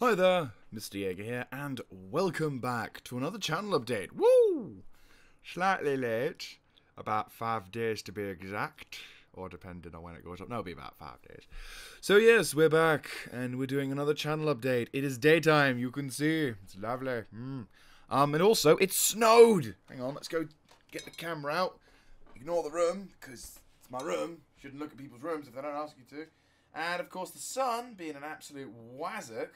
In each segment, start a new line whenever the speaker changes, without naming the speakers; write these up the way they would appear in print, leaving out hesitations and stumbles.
Hi there, Mr. Jaeger here, and welcome back to another channel update. Woo! Slightly late, about 5 days to be exact, or depending on when it goes up. No, it'll be about 5 days. So yes, we're back, and we're doing another channel update. It is daytime, you can see. It's lovely. And also, it snowed. Hang on, let's go get the camera out. Ignore the room, because it's my room. Shouldn't look at people's rooms if they don't ask you to. And of course, the sun, being an absolute wazzock,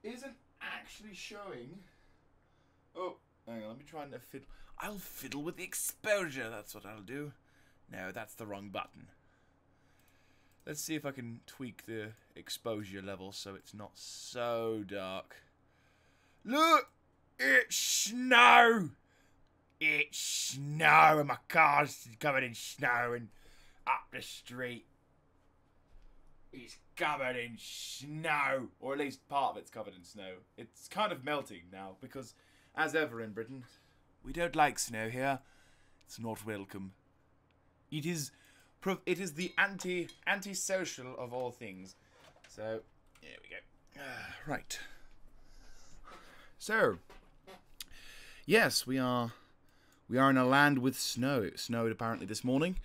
isn't actually showing. Oh, hang on, let me try and fiddle. I'll fiddle with the exposure, that's what I'll do. No, that's the wrong button. Let's see if I can tweak the exposure level so it's not so dark. Look! It's snow! It's snow, and my car's covered in snow, and up the street it's covered in snow, or at least part of it's covered in snow. It's kind of melting now, because, as ever in Britain, we don't like snow here. It's not welcome. It is the anti-social of all things. So, here we go. Right. So, yes, we are in a land with snow. It snowed apparently this morning.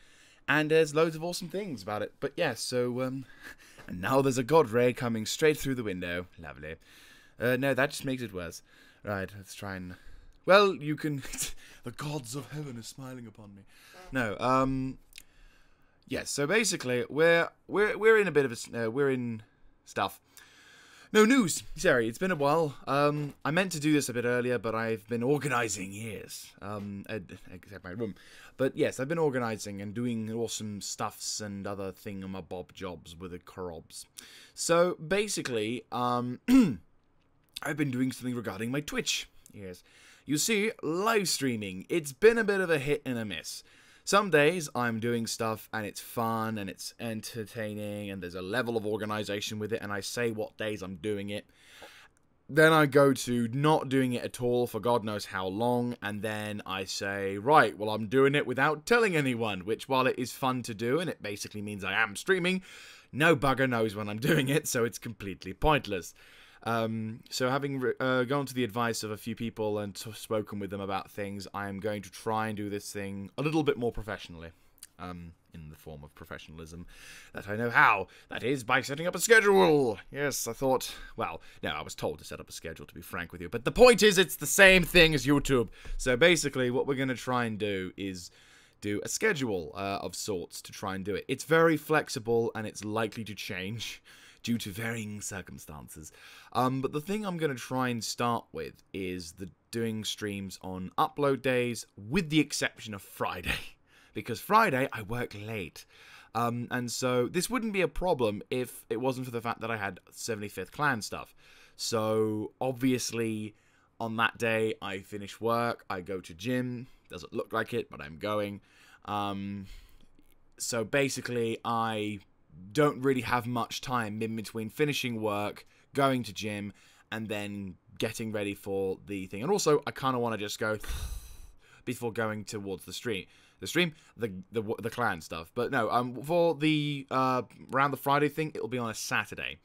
And there's loads of awesome things about it. But yes, so, and now there's a god ray coming straight through the window. Lovely. No, that just makes it worse. Right, let's try and, well, you can, the gods of heaven are smiling upon me. No, yes, so basically, we're in a bit of a, we're in stuff. No news. Sorry, it's been a while. I meant to do this a bit earlier, but I've been organising, yes. Except my room. But yes, I've been organising and doing awesome stuffs and other thingamabob jobs with the corobs. So, basically, I've been doing something regarding my Twitch. Yes. You see, live streaming, it's been a bit of a hit and a miss. Some days I'm doing stuff and it's fun and it's entertaining and there's a level of organisation with it and I say what days I'm doing it. Then I go to not doing it at all for God knows how long, and then I say, right, well, I'm doing it without telling anyone, which, while it is fun to do and it basically means I am streaming, no bugger knows when I'm doing it, so it's completely pointless. So having gone to the advice of a few people and spoken with them about things, I am going to try and do this thing a little bit more professionally. In the form of professionalism that I know how. That is by setting up a schedule. Yes, I thought, well, no, I was told to set up a schedule, to be frank with you. But the point is, it's the same thing as YouTube. So basically, what we're going to try and do is do a schedule of sorts to try and do it. It's very flexible and it's likely to change due to varying circumstances. But the thing I'm going to try and start with is doing streams on upload days, with the exception of Friday. Because Friday, I work late. And so this wouldn't be a problem if it wasn't for the fact that I had 75th Clan stuff. So, obviously, on that day, I finish work, I go to gym. Doesn't look like it, but I'm going. So, basically, I don't really have much time in between finishing work, going to gym, and then getting ready for the thing. And also, I kind of want to just go before going towards the stream. The clan stuff. But no, for the around the Friday thing, it'll be on a Saturday.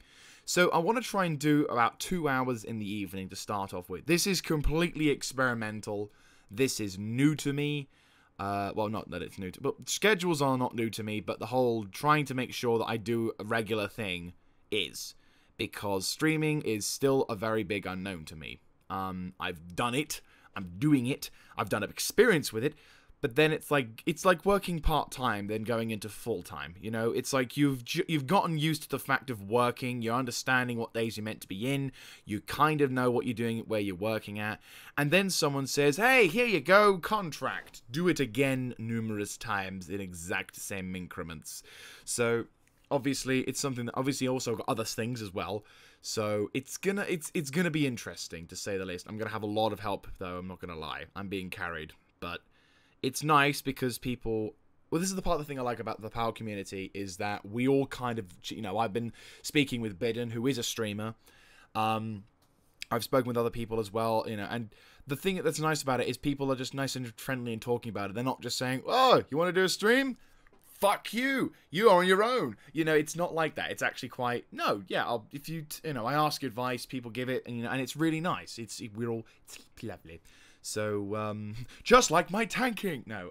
So I want to try and do about 2 hours in the evening to start off with. This is completely experimental. This is new to me. Well, not that it's new to, but schedules are not new to me, but the whole trying to make sure that I do a regular thing is. Because streaming is still a very big unknown to me. I've done it. I'm doing it. I've done experience with it. But then it's like working part-time, then going into full-time, you know? It's like you've gotten used to the fact of working, you're understanding what days you're meant to be in, you kind of know what you're doing, where you're working at, and then someone says, hey, here you go, contract. Do it again numerous times in exact same increments. So, obviously, it's something that obviously also got other things as well. So, it's gonna be interesting, to say the least. I'm gonna have a lot of help, though, I'm not gonna lie. I'm being carried, but it's nice because people, well, this is the part of the thing I like about the PAL community, is that we all kind of, you know, I've been speaking with Bidden, who is a streamer. I've spoken with other people as well, you know, and the thing that's nice about it is people are just nice and friendly and talking about it. They're not just saying, oh, you want to do a stream? fuck you, you're on your own. You know, it's not like that. It's actually quite, no, yeah, if you, you know, I ask advice, people give it, and, you know, and it's really nice. It's lovely. So, just like my tanking. No,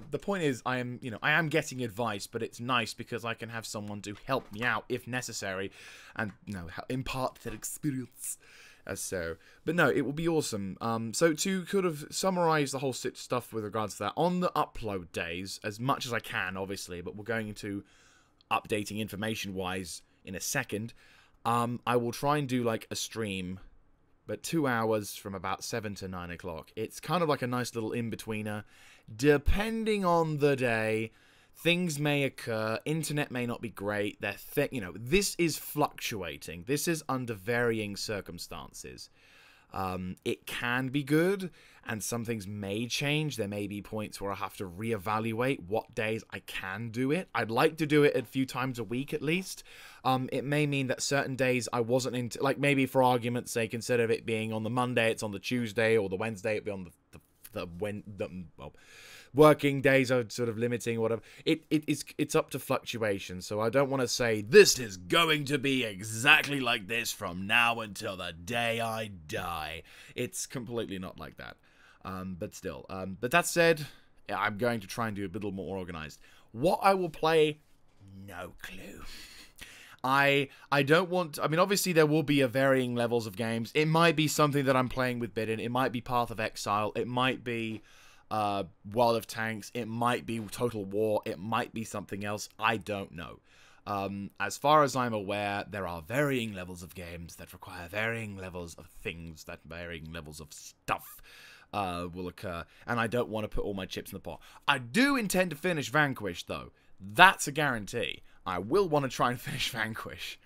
the point is, I am getting advice, but it's nice because I can have someone to help me out if necessary, and, you know, impart their experience. But no, it will be awesome. So to kind of summarize the whole stuff with regards to that, on the upload days, as much as I can, obviously, but we're going into updating information-wise in a second, I will try and do, like, a stream, but 2 hours from about 7 to 9 o'clock. It's kind of like a nice little in-betweener. Depending on the day, things may occur, internet may not be great, you know, this is fluctuating. This is under varying circumstances. It can be good, and some things may change. There may be points where I have to reevaluate what days I can do it. I'd like to do it a few times a week at least. It may mean that certain days I wasn't into, like maybe for argument's sake, instead of it being on the Monday, it's on the Tuesday, or the Wednesday, it'd be on well, working days are sort of limiting or whatever. It's up to fluctuation, so I don't want to say this is going to be exactly like this from now until the day I die. It's completely not like that. But still, but that said, I'm going to try and do a little more organized. What I will play, no clue. I don't want, I mean, obviously there will be a varying levels of games. It might be something that I'm playing with Bidden. It might be Path of Exile. It might be World of Tanks. It might be Total War. It might be something else. I don't know. As far as I'm aware, there are varying levels of games that require varying levels of things, that varying levels of stuff will occur, and I don't want to put all my chips in the pot. I do intend to finish Vanquish, though. That's a guarantee. I will want to try and finish Vanquish.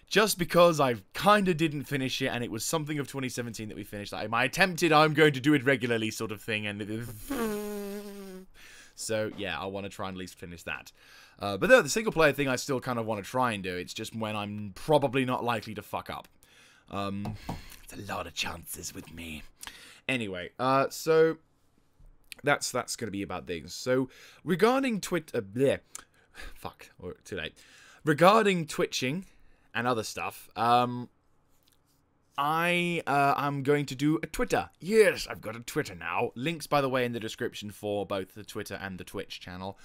Just because I kind of didn't finish it, and it was something of 2017 that we finished. I attempted, I'm going to do it regularly sort of thing, and so, yeah, I want to try and at least finish that. But no, the single-player thing I still kind of want to try and do. It's just when I'm probably not likely to fuck up. It's a lot of chances with me. Anyway, so that's going to be about things. So, regarding fuck, or too late. Regarding twitching and other stuff, I'm going to do a Twitter. Yes, I've got a Twitter now. Links, by the way, in the description for both the Twitter and the Twitch channel.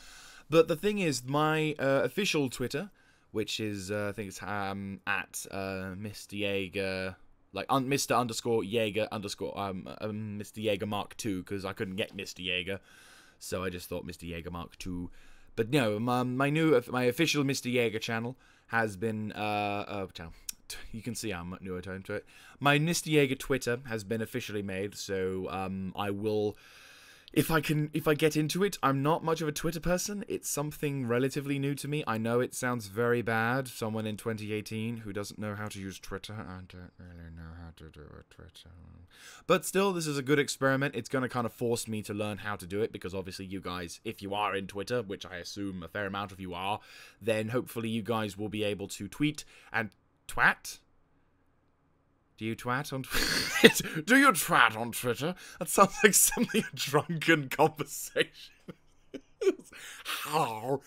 But the thing is, my official Twitter, which is, I think it's at Mr. Jaeger, like Mr. Jaeger Mr. Jaeger Mark II, because I couldn't get Mr. Jaeger, so I just thought Mr. Jaeger Mark II. But no, my official Mr. Jaeger channel has been you can see I'm newer to it. My Mr. Jaeger Twitter has been officially made, so I will, if I get into it. I'm not much of a Twitter person. It's something relatively new to me. I know it sounds very bad. Someone in 2018 who doesn't know how to use Twitter. I don't really know how to do a Twitter. But still, this is a good experiment. It's going to kind of force me to learn how to do it, because obviously you guys, if you are in Twitter, which I assume a fair amount of you are, then hopefully you guys will be able to tweet and twat. Do you twat on Twitter? Do you twat on Twitter? That sounds like something a drunken conversation. Hello,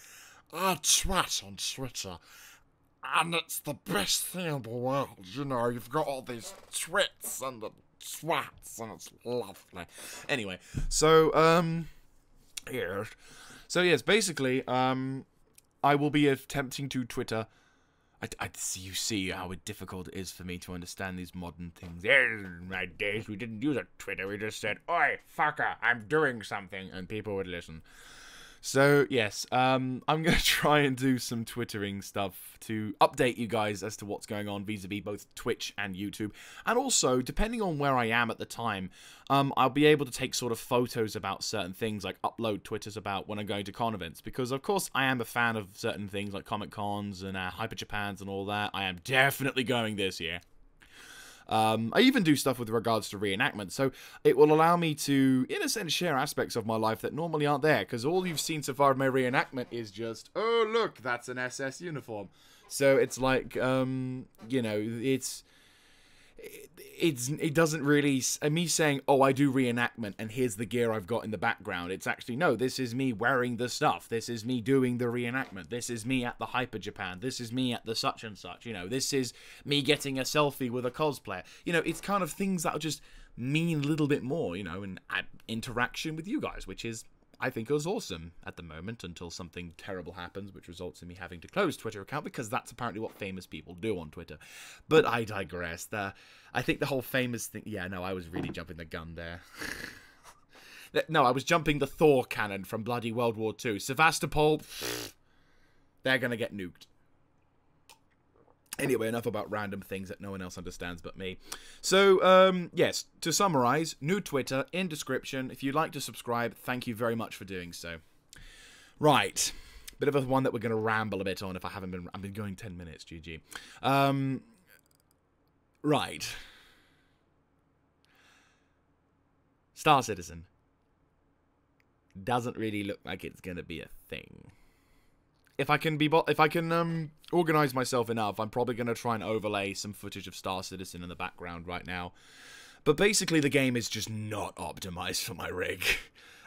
I twat on Twitter, and it's the best thing in the world. You know, you've got all these twits and the twats, and it's lovely. Anyway, so yes. So yes, basically, I will be attempting to Twitter. You see how difficult it is for me to understand these modern things. In my days, we didn't use a Twitter. We just said, "Oi, fucker, I'm doing something," and people would listen. So, yes, I'm going to try and do some Twittering stuff to update you guys as to what's going on vis-a-vis both Twitch and YouTube. And also, depending on where I am at the time, I'll be able to take sort of photos about certain things, like upload Twitters about when I'm going to con events. Because, of course, I am a fan of certain things like Comic Cons and Hyper Japans and all that. I am definitely going this year. I even do stuff with regards to reenactment, so it will allow me to, in a sense, share aspects of my life that normally aren't there, because all you've seen so far of my reenactment is just, oh, look, that's an SS uniform. So it's like, you know, it doesn't really, me saying, oh, I do reenactment and here's the gear I've got in the background. It's actually, no, this is me wearing the stuff. This is me doing the reenactment. This is me at the Hyper Japan. This is me at the such and such. You know, this is me getting a selfie with a cosplayer. You know, it's kind of things that just mean a little bit more, you know, and interaction with you guys, which is, I think, is awesome at the moment, until something terrible happens, which results in me having to close Twitter account, because that's apparently what famous people do on Twitter. But I digress. I think the whole famous thing... Yeah, no, I was really jumping the gun there. No, I was jumping the Thor cannon from bloody World War II. Sevastopol, they're going to get nuked. Anyway, enough about random things that no one else understands but me. So, yes, to summarize, new Twitter, in description. If you'd like to subscribe, thank you very much for doing so. Right. Bit of a one that we're going to ramble a bit on if I haven't been... I've been going 10 minutes, GG. Right. Star Citizen. Doesn't really look like it's going to be a thing. If I can organize myself enough, I'm probably going to try and overlay some footage of Star Citizen in the background right now. But basically, the game is just not optimized for my rig.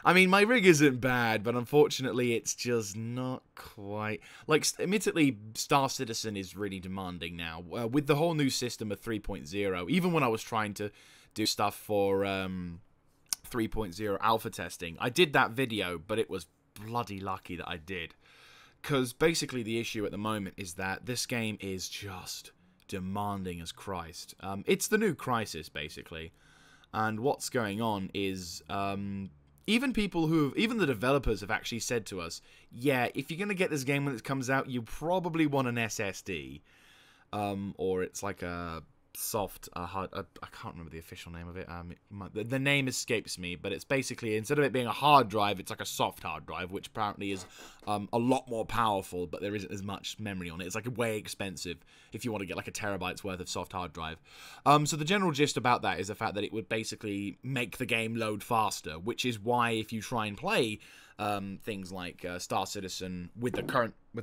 I mean, my rig isn't bad, but unfortunately, it's just not quite... Like, admittedly, Star Citizen is really demanding now. With the whole new system of 3.0, even when I was trying to do stuff for 3.0 alpha testing, I did that video, but it was bloody lucky that I did. Because basically the issue at the moment is that this game is just demanding as Christ. It's the new Crysis, basically. And what's going on is, even the developers have actually said to us, yeah, if you're going to get this game when it comes out, you probably want an SSD. Or it's like a soft, hard, I can't remember the official name of it. The name escapes me, but it's basically, instead of it being a hard drive, it's like a soft hard drive, which apparently is a lot more powerful, but there isn't as much memory on it. It's like way expensive if you want to get like a terabyte's worth of soft hard drive. So the general gist about that is the fact that it would basically make the game load faster, which is why if you try and play things like Star Citizen with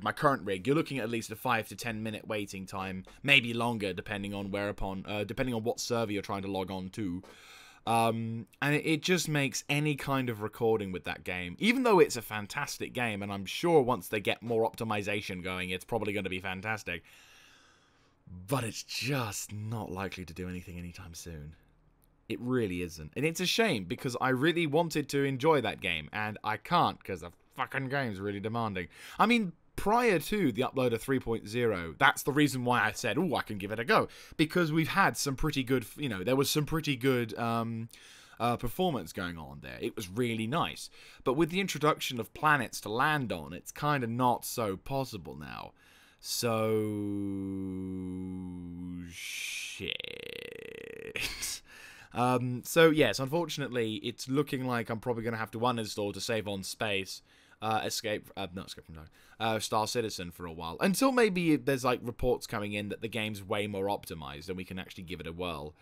my current rig, you're looking at least a 5 to 10 minute waiting time, maybe longer, depending on depending on what server you're trying to log on to. And it just makes any kind of recording with that game, even though it's a fantastic game, and I'm sure once they get more optimization going, it's probably going to be fantastic. But it's just not likely to do anything anytime soon. It really isn't. And it's a shame, because I really wanted to enjoy that game, and I can't, because the fucking game's really demanding. I mean, prior to the upload of 3.0, that's the reason why I said, oh, I can give it a go. Because we've had some pretty good, you know, there was some pretty good performance going on there. It was really nice. But with the introduction of planets to land on, it's kind of not so possible now. So... shit. So yes, unfortunately, it's looking like I'm probably going to have to uninstall to save on space, Star Citizen for a while, until maybe there's like reports coming in that the game's way more optimized and we can actually give it a whirl.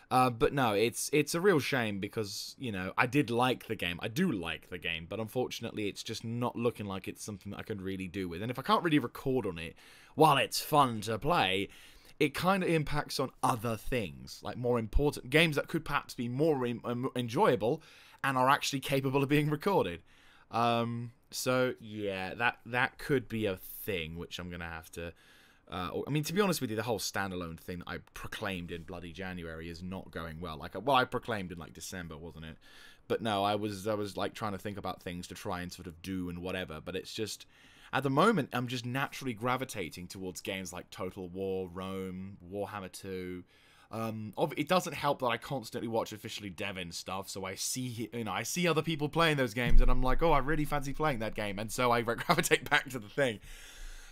But no, it's a real shame, because, you know, I did like the game. I do like the game, but unfortunately it's just not looking like it's something that I can really do with. And if I can't really record on it, while it's fun to play, it kind of impacts on other things, like more important games that could perhaps be more enjoyable and are actually capable of being recorded. So yeah, that could be a thing, which I'm gonna have to. I mean, to be honest with you, the whole standalone thing that I proclaimed in bloody January is not going well. Like, well, I proclaimed in like December, wasn't it? But no, I was like trying to think about things to try and sort of do and whatever. But it's just, at the moment, I'm just naturally gravitating towards games like Total War, Rome, Warhammer 2. It doesn't help that I constantly watch Officially Devin stuff, so I see, I see other people playing those games, and I'm like, oh, I really fancy playing that game, and so I gravitate back to the thing.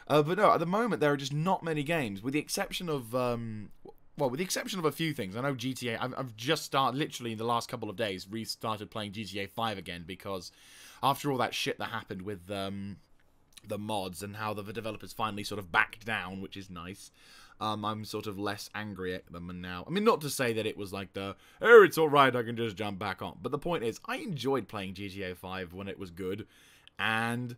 But no, at the moment, there are just not many games, with the exception of, with the exception of a few things. I know GTA, I've just started, literally in the last couple of days, restarted playing GTA 5 again, because after all that shit that happened with, the mods and how the developers finally sort of backed down, which is nice. I'm sort of less angry at them and now. I mean, not to say that it was like oh, it's alright, I can just jump back on. But the point is, I enjoyed playing GTA 5 when it was good. And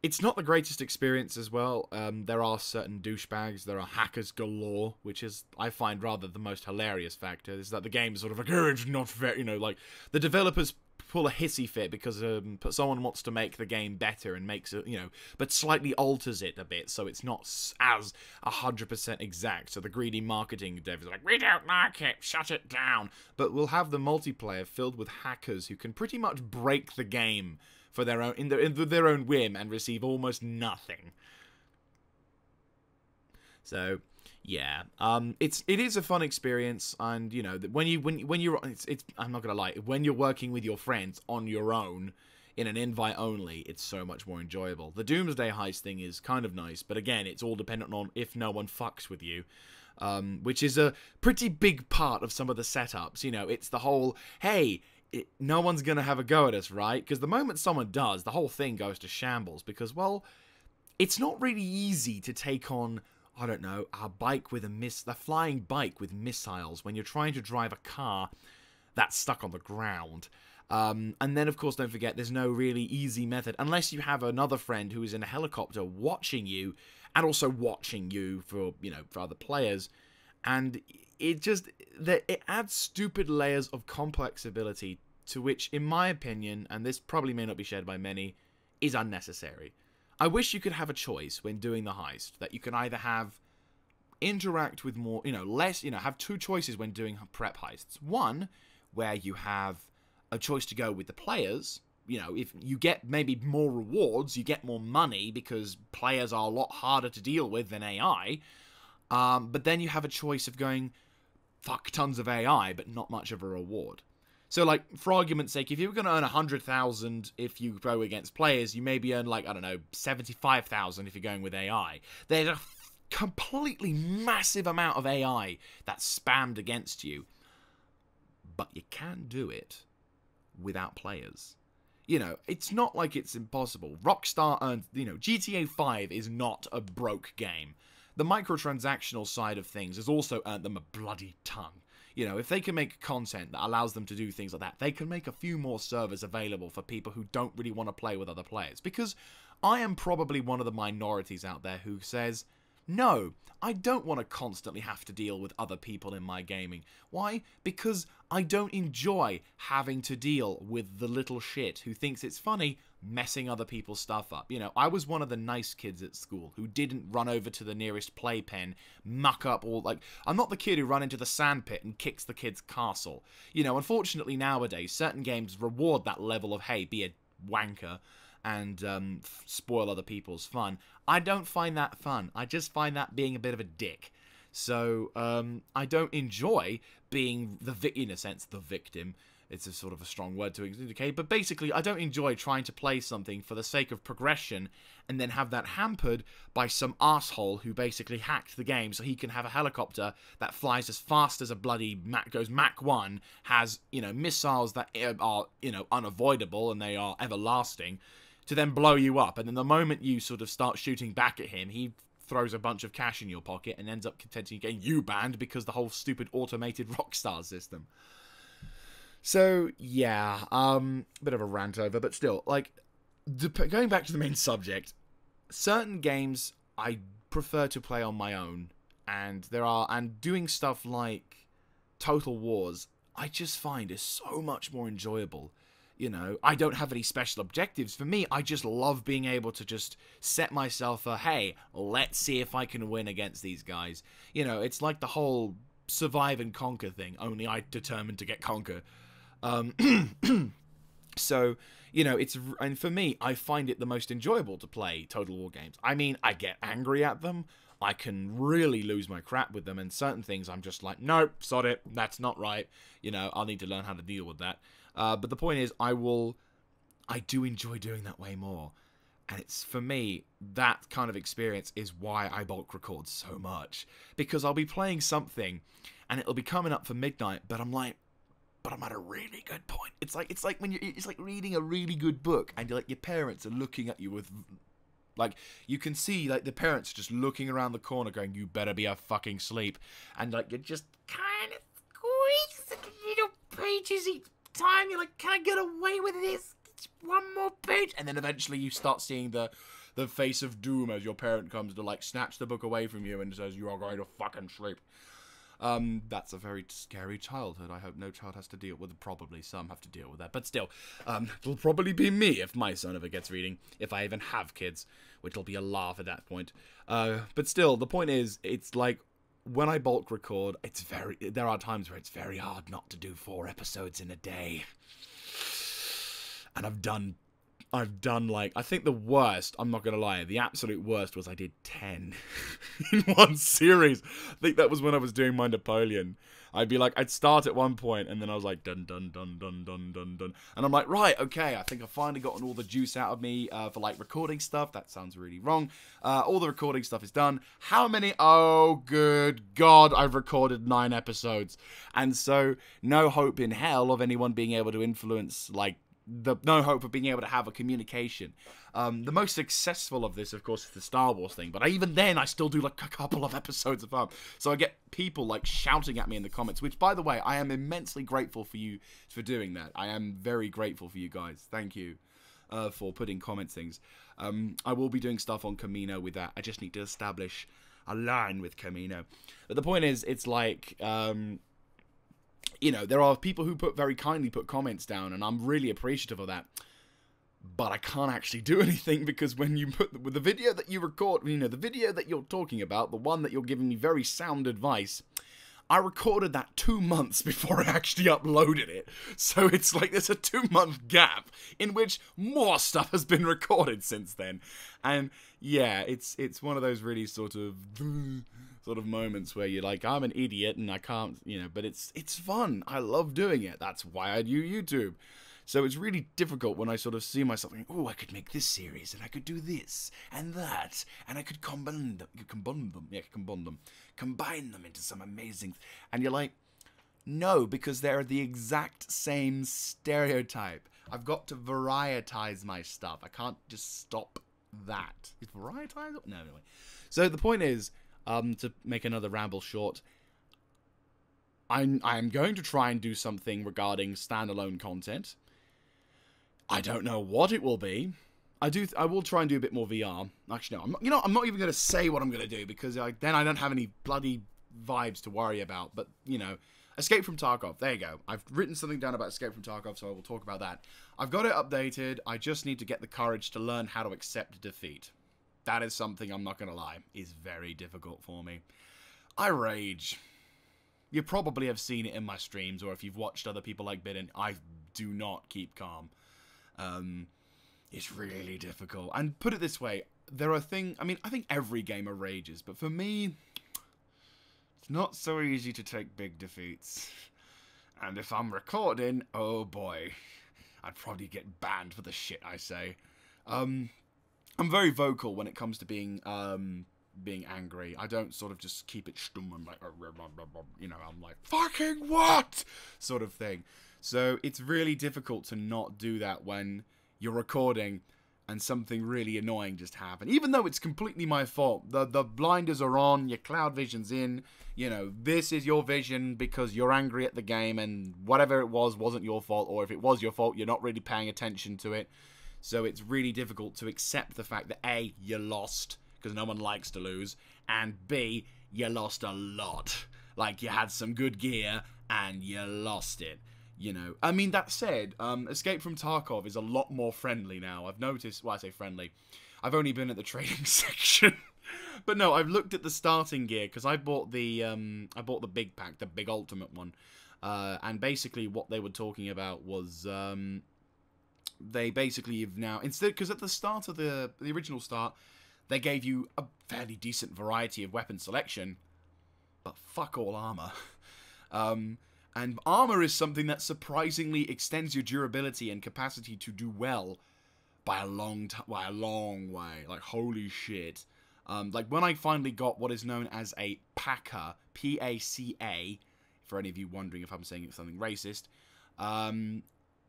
It's not the greatest experience as well. There are certain douchebags. There are hackers galore, which is, I find, rather the most hilarious factor. Is that the game is sort of like, oh, it's not fair, you know, like, the developers pull a hissy fit because someone wants to make the game better and makes it, you know, but slightly alters it a bit so it's not as 100% exact. So the greedy marketing devs are like, we don't like it, shut it down. But we'll have the multiplayer filled with hackers who can pretty much break the game for their own in their own whim and receive almost nothing. So yeah, it is a fun experience, and you know when you're I'm not gonna lie, when you're working with your friends on your own in an invite only, it's so much more enjoyable. The Doomsday Heist thing is kind of nice, but again, it's all dependent on if no one fucks with you. Which is a pretty big part of some of the setups. You know, it's the whole, hey, no one's going to have a go at us, right? Because the moment someone does, the whole thing goes to shambles. Because, well, it's not really easy to take on, I don't know, a flying bike with missiles when you're trying to drive a car that's stuck on the ground. And then, of course, don't forget, there's no really easy method, unless you have another friend who is in a helicopter watching you, and also watching you for, you know, for other players. And it adds stupid layers of complexity to which, in my opinion, and this probably may not be shared by many, is unnecessary. I wish you could have a choice when doing the heist, that you can either interact with more, you know, less, you know, have two choices when doing prep heists. One, where you have a choice to go with the players. You know, if you get maybe more rewards, you get more money because players are a lot harder to deal with than AI. But then you have a choice of going, fuck tons of AI, but not much of a reward. So, like, for argument's sake, if you were going to earn 100,000 if you go against players, you maybe earn, like, I don't know, 75,000 if you're going with AI. There's a completely massive amount of AI that's spammed against you. But you can do it without players. You know, it's not like it's impossible. Rockstar earns, you know, GTA 5 is not a broke game. The microtransactional side of things has also earned them a bloody ton. You know, if they can make content that allows them to do things like that, they can make a few more servers available for people who don't really want to play with other players. Because I am probably one of the minorities out there who says, no, I don't want to constantly have to deal with other people in my gaming. Why? Because I don't enjoy having to deal with the little shit who thinks it's funny messing other people's stuff up. You know, I was one of the nice kids at school who didn't run over to the nearest playpen, muck up all, like, I'm not the kid who ran into the sandpit and kicks the kid's castle. You know, unfortunately nowadays, certain games reward that level of, hey, be a wanker and spoil other people's fun. I don't find that fun. I just find that being a bit of a dick. So, I don't enjoy being in a sense, the victim. It's a sort of a strong word to indicate, but basically, I don't enjoy trying to play something for the sake of progression and then have that hampered by some asshole who basically hacked the game so he can have a helicopter that flies as fast as a bloody goes Mach 1, has, you know, missiles that are, you know, unavoidable and they are everlasting, to then blow you up. And then the moment you sort of start shooting back at him, he throws a bunch of cash in your pocket and ends up potentially getting you banned because the whole stupid automated Rockstar system. So, yeah, bit of a rant over, but still, like, going back to the main subject, certain games I prefer to play on my own, and doing stuff like Total Wars, I just find is so much more enjoyable. You know, I don't have any special objectives. For me, I just love being able to just set myself a, hey, let's see if I can win against these guys. You know, it's like the whole survive and conquer thing, only I determined to get conquer. So, you know, and for me, I find it the most enjoyable to play Total War games. I mean, I get angry at them. I can really lose my crap with them, and certain things I'm just like, nope, sod it, that's not right. You know, I'll need to learn how to deal with that. But the point is, I do enjoy doing that way more. And it's, for me, that kind of experience is why I bulk record so much. Because I'll be playing something, and it'll be coming up for midnight, but I'm like, but I'm at a really good point. It's like when it's like reading a really good book, and you're like, your parents are looking at you with, like, you can see, like, the parents just looking around the corner going, you better be a fucking sleep. And, like, you're just kind of squeeze the little pages each time. You're like, can I get away with this? One more page. And then eventually you start seeing the the face of doom as your parent comes to, like, snatch the book away from you and says, you are going to fucking sleep. That's a very scary childhood. I hope no child has to deal with it. Probably some have to deal with that. But still, it'll probably be me if my son ever gets reading. If I even have kids, which will be a laugh at that point. But still, the point is, it's like, when I bulk record, there are times where it's very hard not to do 4 episodes in a day. And I've done like, I think the worst, I'm not gonna lie, the absolute worst was I did 10 in one series. I think that was when I was doing my Napoleon. I'd start at one point, and then I was like, dun, dun, dun, dun, dun, dun, dun. And I'm like, right, okay, I think I've finally gotten all the juice out of me for, like, recording stuff. That sounds really wrong. All the recording stuff is done. How many? Oh, good God, I've recorded 9 episodes. And so, no hope in hell of anyone being able to influence, like, no hope of being able to have a communication. The most successful of this, of course, is the Star Wars thing, but even then, I still do like a couple of episodes of fun. So I get people like shouting at me in the comments, which, by the way, I am immensely grateful for you for doing that. I am very grateful for you guys. Thank you for putting comments things. I will be doing stuff on Camino with that. I just need to establish a line with Camino. But the point is, it's like, you know, there are people who very kindly put comments down, and I'm really appreciative of that. But I can't actually do anything, because when you put the video that you record, you know, the video that you're talking about, the one that you're giving me very sound advice, I recorded that 2 months before I actually uploaded it. So it's like there's a 2-month gap in which more stuff has been recorded since then. And yeah, it's one of those really sort of moments where you're like, I'm an idiot and I can't, you know, but it's fun. I love doing it. That's why I do YouTube. So it's really difficult when I sort of see myself thinking, oh, I could make this series, and I could do this, and that, and I could combine them into some amazing, and you're like, no, because they're the exact same stereotype. I've got to varietize my stuff. I can't just stop that. Is varietize? No, anyway. So the point is, to make another ramble short, I'm going to try and do something regarding standalone content. I don't know what it will be. I will try and do a bit more VR. Actually, no, I'm not even going to say what I'm going to do, because then I don't have any bloody vibes to worry about. But, you know, Escape from Tarkov. There you go. I've written something down about Escape from Tarkov, so I will talk about that. I've got it updated. I just need to get the courage to learn how to accept defeat. That is something, I'm not going to lie, is very difficult for me. I rage. You probably have seen it in my streams, or if you've watched other people like Bidden, I do not keep calm. It's really difficult. And put it this way, there are things, I mean, I think every gamer rages, but for me, it's not so easy to take big defeats. And if I'm recording, oh boy, I'd probably get banned for the shit I say. I'm very vocal when it comes to being angry. I don't sort of just keep it stum. I'm like, you know, I'm like, fucking what? Sort of thing. So it's really difficult to not do that when you're recording and something really annoying just happened. Even though it's completely my fault. The blinders are on, your cloud vision's in, you know, this is your vision because you're angry at the game and whatever it was wasn't your fault, or if it was your fault, you're not really paying attention to it. So it's really difficult to accept the fact that A, you lost, because no one likes to lose, and B, you lost a lot. Like, you had some good gear and you lost it. You know, I mean, that said, Escape from Tarkov is a lot more friendly now. I've noticed, well, I say friendly, I've only been at the trading section. But no, I've looked at the starting gear, because I bought the big pack, the big ultimate one. And basically what they were talking about was, they basically have now, instead, because at the start of the original start, they gave you a fairly decent variety of weapon selection, but fuck all armor. And armor is something that surprisingly extends your durability and capacity to do well by a long way. Like, holy shit. Like, when I finally got what is known as a PACA, P-A-C-A, for any of you wondering if I'm saying something racist,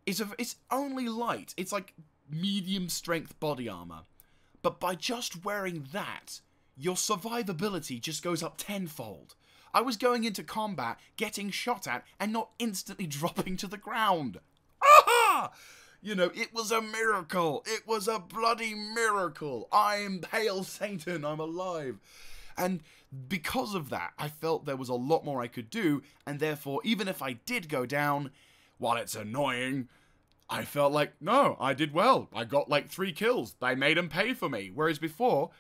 it's only light. It's like medium strength body armor. But by just wearing that, your survivability just goes up tenfold. I was going into combat, getting shot at, and not instantly dropping to the ground. Aha! You know, it was a miracle. It was a bloody miracle. I'm Hail Satan. I'm alive. And because of that, I felt there was a lot more I could do, and therefore, even if I did go down, while it's annoying, I felt like, no, I did well. I got like 3 kills. They made them pay for me. Whereas before,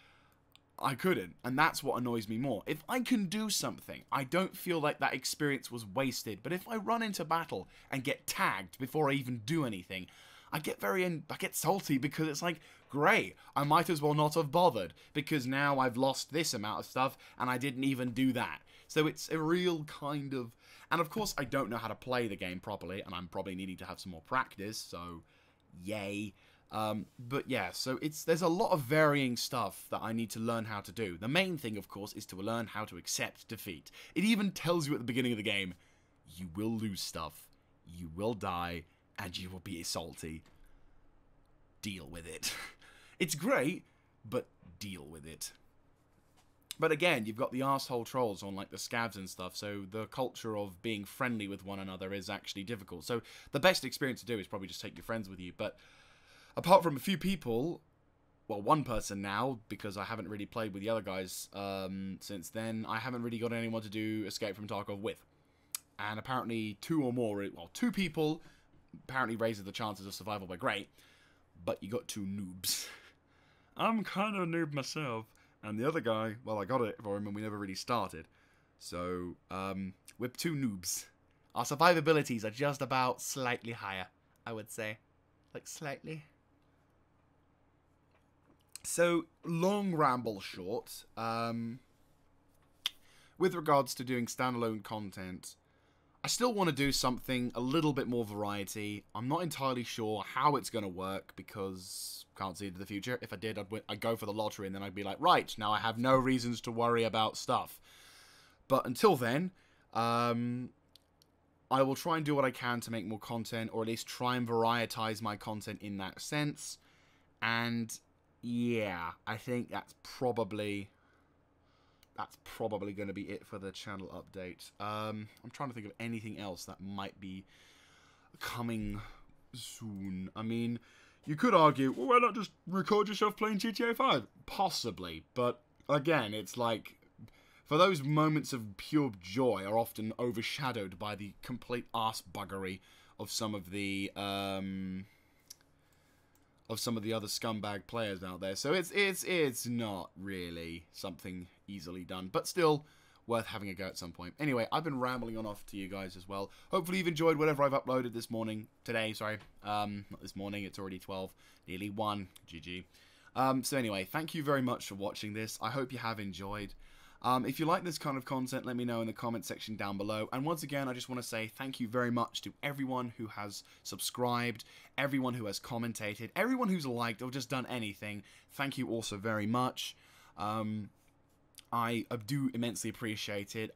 I couldn't. And that's what annoys me more. If I can do something, I don't feel like that experience was wasted. But if I run into battle and get tagged before I even do anything, I get salty because it's like, great, I might as well not have bothered because now I've lost this amount of stuff and I didn't even do that. So it's a real kind of... And of course I don't know how to play the game properly and I'm probably needing to have some more practice, so yay. But yeah, so there's a lot of varying stuff that I need to learn how to do. The main thing, of course, is to learn how to accept defeat. It even tells you at the beginning of the game, you will lose stuff, you will die, and you will be salty. Deal with it. It's great, but deal with it. But again, you've got the arsehole trolls on like the scavs and stuff, so the culture of being friendly with one another is actually difficult. So the best experience to do is probably just take your friends with you. But apart from a few people, well, one person now, because I haven't really played with the other guys since then, I haven't really got anyone to do Escape from Tarkov with. And apparently 2 people apparently raises the chances of survival by great, but you got 2 noobs. I'm kind of a noob myself, and the other guy, well, I got it for him and we never really started. So, we're 2 noobs. Our survivabilities are just about slightly higher, I would say. Like, slightly. So, long ramble short, with regards to doing standalone content, I still want to do something a little bit more variety. I'm not entirely sure how it's going to work because can't see into the future. If I did, I'd go for the lottery and then I'd be like, right, now I have no reasons to worry about stuff. But until then, I will try and do what I can to make more content, or at least try and varietize my content in that sense. And yeah, I think that's probably going to be it for the channel update. I'm trying to think of anything else that might be coming soon. I mean, you could argue, well, why not just record yourself playing GTA 5? Possibly, but again, it's like, for those moments of pure joy are often overshadowed by the complete arse buggery of some of the other scumbag players out there. So it's not really something easily done, but still worth having a go at some point. Anyway, I've been rambling on off to you guys as well. Hopefully you've enjoyed whatever I've uploaded today, sorry. Not this morning, it's already 12, nearly 1, GG. So anyway, thank you very much for watching this. I hope you have enjoyed. If you like this kind of content, let me know in the comment section down below. And once again, I just want to say thank you very much to everyone who has subscribed, everyone who has commentated, everyone who's liked or just done anything. Thank you also very much. I do immensely appreciate it.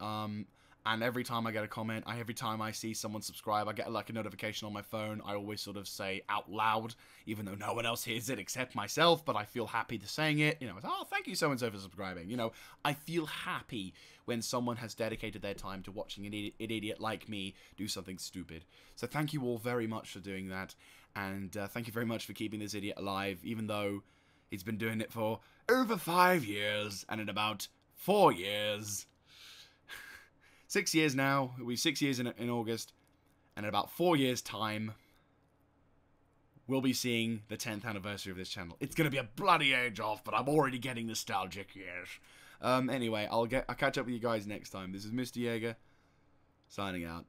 And every time I get a comment, every time I see someone subscribe, I get like a notification on my phone. I always sort of say out loud, even though no one else hears it except myself, but I feel happy to saying it. You know, it's, oh, thank you so-and-so for subscribing. You know, I feel happy when someone has dedicated their time to watching an idiot like me do something stupid. So thank you all very much for doing that. And thank you very much for keeping this idiot alive, even though he's been doing it for over 5 years, and in about 4 years... 6 years now. It'll be 6 years in August. And in about 4 years' time, we'll be seeing the 10th anniversary of this channel. It's going to be a bloody age off, but I'm already getting nostalgic, yes. Anyway, I'll catch up with you guys next time. This is Mr. Jaeger, signing out.